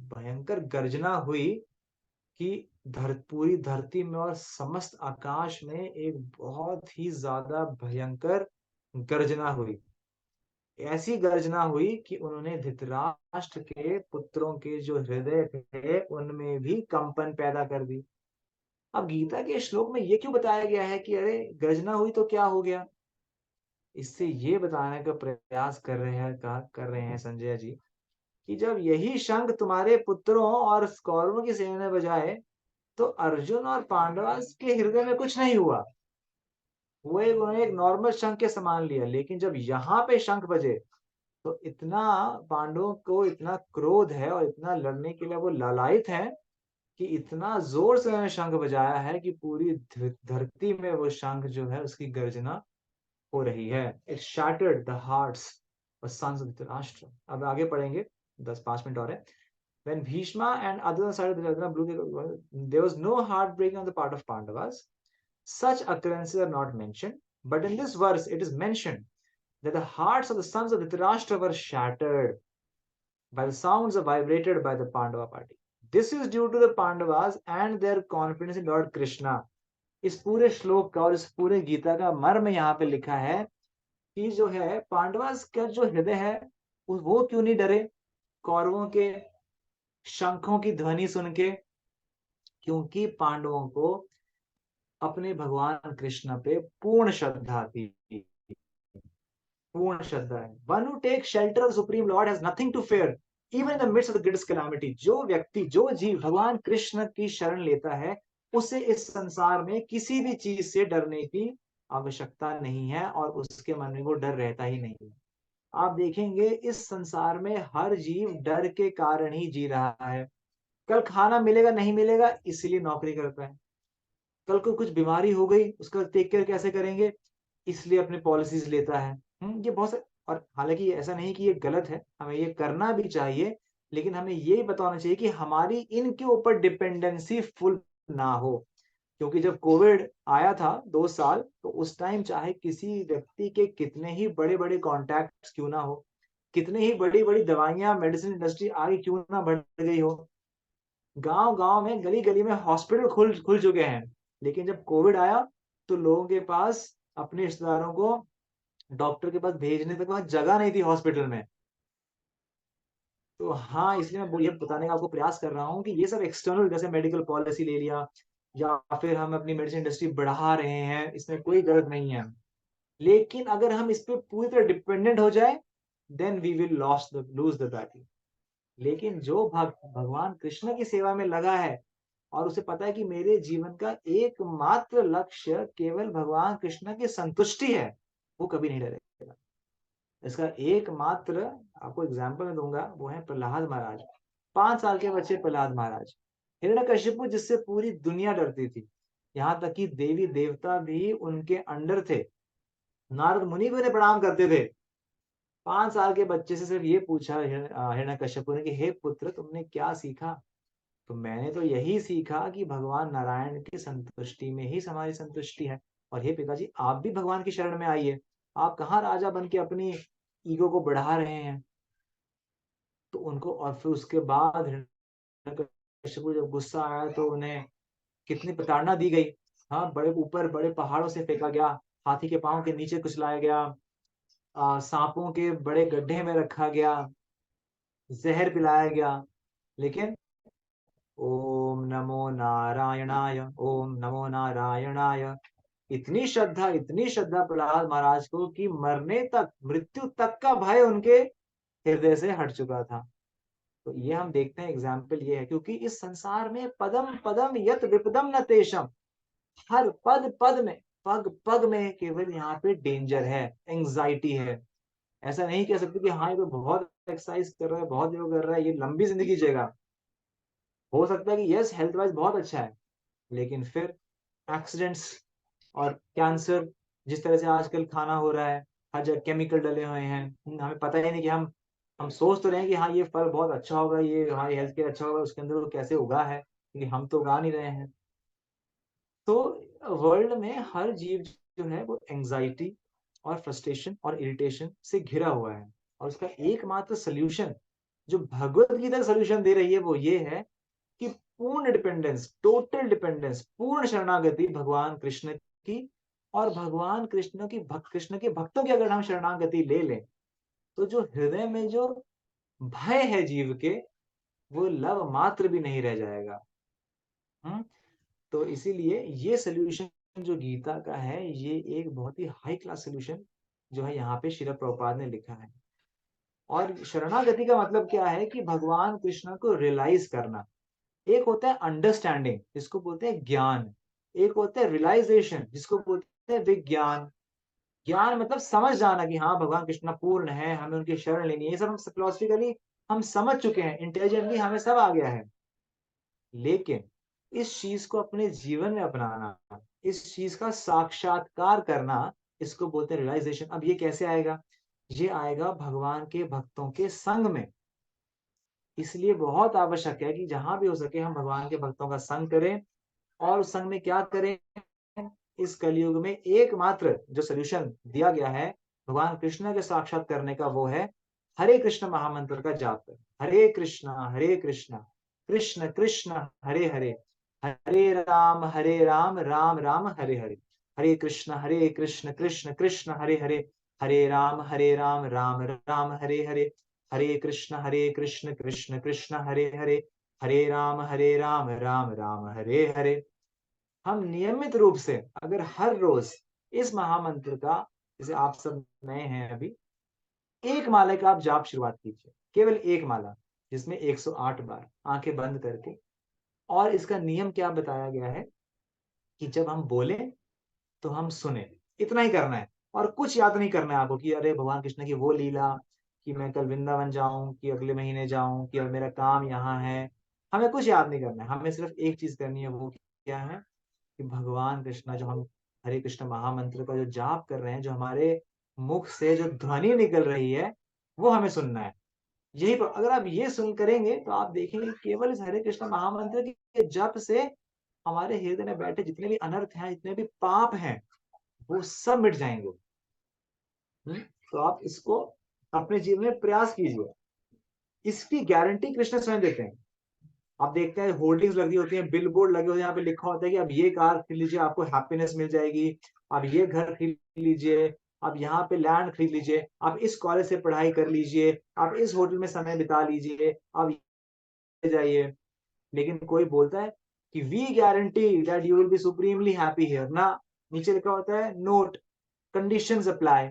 A: भयंकर गर्जना हुई कि पूरी धरती में और समस्त आकाश में एक बहुत ही ज्यादा भयंकर गर्जना हुई। ऐसी गर्जना हुई कि उन्होंने धृतराष्ट्र के पुत्रों के जो हृदय थे उनमें भी कंपन पैदा कर दी। अब गीता के श्लोक में ये क्यों बताया गया है कि अरे गर्जना हुई तो क्या हो गया? इससे ये बताने का प्रयास कर रहे हैं संजय जी कि जब यही शंख तुम्हारे पुत्रों और कौरवों की सेना ने बजाए तो अर्जुन और पांडवास के हृदय में कुछ नहीं हुआ। उन्होंने एक नॉर्मल शंख के समान लिया, लेकिन जब यहाँ पे शंख बजे तो इतना पांडवों को इतना क्रोध है और इतना लड़ने के लिए वो लालायित हैं कि इतना जोर से उन्होंने शंख बजाया है कि पूरी धरती में वो शंख जो है उसकी गर्जना हो रही है। It shattered the hearts of sons of Dhritarashtra. अब आगे पढ़ेंगे, 5 मिनट और है। When Bhishma and others decided that Arjuna blew, there was no heartbreaking on the part of Pandavas. Such occurrences are not mentioned, but in this verse it is mentioned that the hearts of the sons of Dhritarashtra were shattered by the sounds of vibrated by the Pandava party. This is due to the Pandavas and their confidence in Lord Krishna. इस पूरे श्लोक का और इस पूरे गीता का मर्म यहाँ पे लिखा है कि जो है पांडवास का जो हृदय है वो क्यों नहीं डरे कौरवों के शंखों की ध्वनि सुन के? क्योंकि पांडवों को अपने भगवान कृष्ण पे पूर्ण श्रद्धा थी। पूर्ण श्रद्धा है। One who takes shelter of the Supreme Lord has nothing to fear, even in the midst of the greatest calamity. जो व्यक्ति, जो जीव भगवान कृष्ण की शरण लेता है, उसे इस संसार में किसी भी चीज से डरने की आवश्यकता नहीं है और उसके मन में वो डर रहता ही नहीं है। आप देखेंगे इस संसार में हर जीव डर के कारण ही जी रहा है। कल खाना मिलेगा नहीं मिलेगा इसलिए नौकरी करता है। कल को कुछ बीमारी हो गई उसका टेक केयर कैसे करेंगे इसलिए अपने पॉलिसीज लेता है। ये बहुत, और हालांकि ऐसा नहीं कि ये गलत है, हमें ये करना भी चाहिए, लेकिन हमें ये बताना चाहिए कि हमारी इनके ऊपर डिपेंडेंसी फुल ना हो। क्योंकि जब कोविड आया था 2 साल, तो उस टाइम चाहे किसी व्यक्ति के कितने ही बड़े बड़े कॉन्टैक्ट्स क्यों ना हो, कितने ही बड़ी बड़ी दवाइयां मेडिसिन इंडस्ट्री आगे क्यों ना बढ़ गई हो, गांव गांव में गली गली में हॉस्पिटल खुल चुके हैं, लेकिन जब कोविड आया तो लोगों के पास अपने रिश्तेदारों को डॉक्टर के पास भेजने तक वहां जगह नहीं थी हॉस्पिटल में। तो हाँ, इसलिए मैं ये बताने का आपको प्रयास कर रहा हूँ कि ये सब एक्सटर्नल जैसे मेडिकल पॉलिसी ले लिया या फिर हम अपनी मेडिसिन इंडस्ट्री बढ़ा रहे हैं, इसमें कोई गलत नहीं है। लेकिन अगर हम इस पे पूरी तरह डिपेंडेंट हो जाए then we will lose the battle. लेकिन जो भगवान कृष्ण की सेवा में लगा है और उसे पता है कि मेरे जीवन का एकमात्र लक्ष्य केवल भगवान कृष्ण की संतुष्टि है, वो कभी नहीं डरेगा। इसका एकमात्र आपको एग्जाम्पल में दूंगा, वो है प्रहलाद महाराज। 5 साल के बच्चे प्रहलाद महाराज, हिरण्यकशिपु जिससे पूरी दुनिया डरती थी, यहाँ तक कि देवी देवता भी उनके अंडर थे, नारद मुनि भी उन्हें प्रणाम करते थे। 5 साल के बच्चे से सिर्फ ये पूछा हिरण्यकशिपु ने कि हे पुत्र तुमने क्या सीखा? तो मैंने तो यही सीखा कि भगवान नारायण की संतुष्टि में ही हमारी संतुष्टि है, और हे पिताजी आप भी भगवान की शरण में आइए, आप कहाँ राजा बन के अपनी ईगो को बढ़ा रहे हैं। तो उनको, और फिर उसके बाद हिरण्यकशिपु जब गुस्सा आया तो उन्हें कितनी प्रताड़ना दी गई। हाँ, बड़े ऊपर बड़े पहाड़ों से फेंका गया, हाथी के पांव के नीचे कुचलाया गया, सांपों के बड़े गड्ढे में रखा गया, जहर पिलाया गया, लेकिन ओम नमो नारायणाय, ओम नमो नारायणाय, इतनी श्रद्धा प्रहलाद महाराज को कि मरने तक, मृत्यु तक का भय उनके हृदय से हट चुका था। तो ये हम देखते हैं, एग्जाम्पल ये है, क्योंकि इस संसार में पदम पदम यत विपदम न तेषम, हर पद पद में, पग पग में केवल यहाँ पे डेंजर है, एंजाइटी है। ऐसा नहीं कह सकते कि हाँ ये तो बहुत एक्सरसाइज कर रहा है, बहुत योग कर रहा है, ये लंबी जिंदगी जिएगा। हो सकता है कि यस हेल्थ वाइज बहुत अच्छा है, लेकिन फिर एक्सीडेंट्स और कैंसर, जिस तरह से आजकल खाना हो रहा है, हर जगह केमिकल डले हुए हैं, हमें पता ही नहीं कि हम सोच तो रहे हैं कि हाँ ये फल बहुत अच्छा होगा, ये हमारी हेल्थ के अच्छा होगा, उसके अंदर वो कैसे उगा है, क्योंकि हम तो उगा नहीं रहे हैं। तो वर्ल्ड में हर जीव जो है वो एंजाइटी और फ्रस्ट्रेशन और इरिटेशन से घिरा हुआ है, और उसका एकमात्र सोल्यूशन जो भगवत गीता सोल्यूशन दे रही है वो ये है कि पूर्ण डिपेंडेंस, टोटल डिपेंडेंस, पूर्ण शरणागति भगवान कृष्ण की, और भगवान कृष्ण के भक्तों की अगर हम शरणागति ले लें, तो जो हृदय में जो भय है जीव के, वो लव मात्र भी नहीं रह जाएगा। तो इसीलिए ये सोल्यूशन जो गीता का है, ये एक बहुत ही हाई क्लास सोल्यूशन जो है यहाँ पे श्रील प्रभुपाद ने लिखा है। और शरणागति का मतलब क्या है कि भगवान कृष्ण को रियलाइज करना। एक होता है अंडरस्टैंडिंग, जिसको बोलते हैं ज्ञान, एक होता है रियलाइजेशन, जिसको बोलते हैं विज्ञान। ज्ञान मतलब समझ जाना कि हाँ भगवान कृष्ण पूर्ण है, हमें उनकी शरण लेनी है, ये सब हम फिलोसफिकली हम समझ चुके हैं, इंटेलिजेंटली हमें सब आ गया है। लेकिन इस चीज को अपने जीवन में अपनाना, इस चीज का साक्षात्कार करना, इसको बोलते हैं रियलाइजेशन। अब ये कैसे आएगा? ये आएगा भगवान के भक्तों के संग में। इसलिए बहुत आवश्यक है कि जहां भी हो सके हम भगवान के भक्तों का संग करें। और उस संग में क्या करें? इस कलयुग में एकमात्र जो सोल्यूशन दिया गया है भगवान कृष्ण के साक्षात करने का, वो है हरे कृष्ण महामंत्र का जाप करें। हरे कृष्ण कृष्ण कृष्ण हरे हरे, हरे राम राम राम हरे हरे, हरे कृष्ण कृष्ण कृष्ण हरे हरे, हरे राम राम राम हरे हरे, हरे कृष्ण कृष्ण कृष्ण हरे हरे, हरे राम राम राम हरे हरे। हम नियमित रूप से अगर हर रोज इस महामंत्र का, जैसे आप सब नए हैं अभी, एक माला का आप जाप शुरुआत कीजिए, केवल एक माला, जिसमें 108 बार आंखें बंद करके। और इसका नियम क्या बताया गया है कि जब हम बोले तो हम सुने, इतना ही करना है। और कुछ याद नहीं करना है आपको कि अरे भगवान कृष्ण की वो लीला, कि मैं कल वृंदावन जाऊं, कि अगले महीने जाऊं, कि अब मेरा काम यहाँ है। हमें कुछ याद नहीं करना है, हमें सिर्फ एक चीज करनी है। वो क्या है? कि भगवान कृष्ण, जो हम हरे कृष्ण महामंत्र का जो जाप कर रहे हैं, जो हमारे मुख से जो ध्वनि निकल रही है, वो हमें सुनना है। यही अगर आप ये सुन करेंगे तो आप देखेंगे केवल इस हरे कृष्ण महामंत्र के जप से हमारे हृदय में बैठे जितने भी अनर्थ हैं, जितने भी पाप हैं, वो सब मिट जाएंगे। तो आप इसको अपने जीवन में प्रयास कीजिए। इसकी गारंटी कृष्ण स्वयं देते हैं। आप देखते हैं होर्डिंग्स लगी होती हैं, बिल बोर्ड लगे होते हैं, यहाँ पे लिखा होता है कि अब ये कार खरीद लीजिए, आपको हैप्पीनेस मिल जाएगी, अब ये घर खरीद लीजिए, अब यहाँ पे लैंड खरीद लीजिए, आप इस कॉलेज से पढ़ाई कर लीजिए, आप इस होटल में समय बिता लीजिए, अब ये जाइए। लेकिन कोई बोलता है कि we guarantee that you will be supremely happy here ना, नीचे लिखा होता है नोट, कंडीशंस अप्लाई।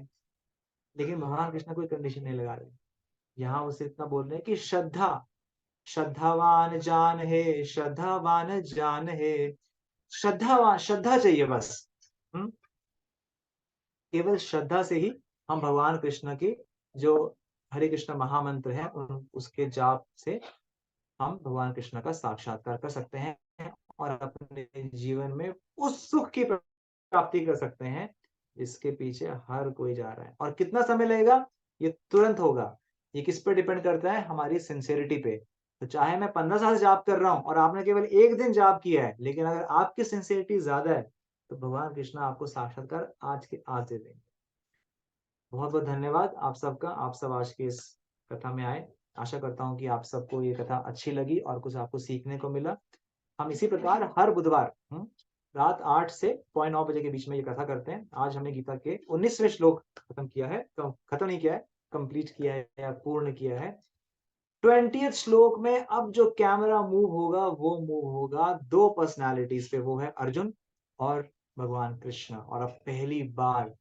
A: लेकिन भगवान कृष्ण कोई कंडीशन नहीं लगा रहे। यहाँ उसे इतना बोल रहे हैं कि श्रद्धावान जान है, श्रद्धावान जान है, श्रद्धा चाहिए बस। केवल श्रद्धा से ही हम भगवान कृष्ण की जो हरे कृष्ण महामंत्र है, उसके जाप से हम भगवान कृष्ण का साक्षात्कार कर सकते हैं और अपने जीवन में उस सुख की प्राप्ति कर सकते हैं जिसके पीछे हर कोई जा रहा है। और कितना समय लगेगा? ये तुरंत होगा। ये किस पे डिपेंड करता है? हमारी सिंसियरिटी पे। तो चाहे मैं 15 साल से जाप कर रहा हूं और आपने केवल एक दिन जाप किया है, लेकिन अगर आपकी सिंसियरिटी ज्यादा है तो भगवान कृष्ण आपको साक्षात्कार आज के आज दे देंगे। बहुत बहुत धन्यवाद आप सबका, आप सब आज की इस कथा में आए। आशा करता हूँ कि आप सबको ये कथा अच्छी लगी और कुछ आपको सीखने को मिला। हम इसी प्रकार हर बुधवार रात 8 से 9:15 बजे के बीच में ये कथा करते हैं। आज हमने गीता के 19वें श्लोक खत्म किया है, खत्म नहीं किया है, कंप्लीट किया है या पूर्ण किया है। 20th श्लोक में अब जो कैमरा मूव होगा वो मूव होगा दो पर्सनालिटीज पे, वो है अर्जुन और भगवान कृष्ण। और अब पहली बार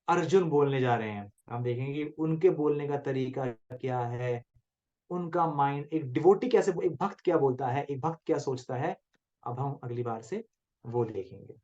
A: अर्जुन बोलने जा रहे हैं। हम देखेंगे कि उनके बोलने का तरीका क्या है, उनका माइंड, एक डिवोटी कैसे, एक भक्त क्या बोलता है, एक भक्त क्या सोचता है। अब हम अगली बार से वो देखेंगे।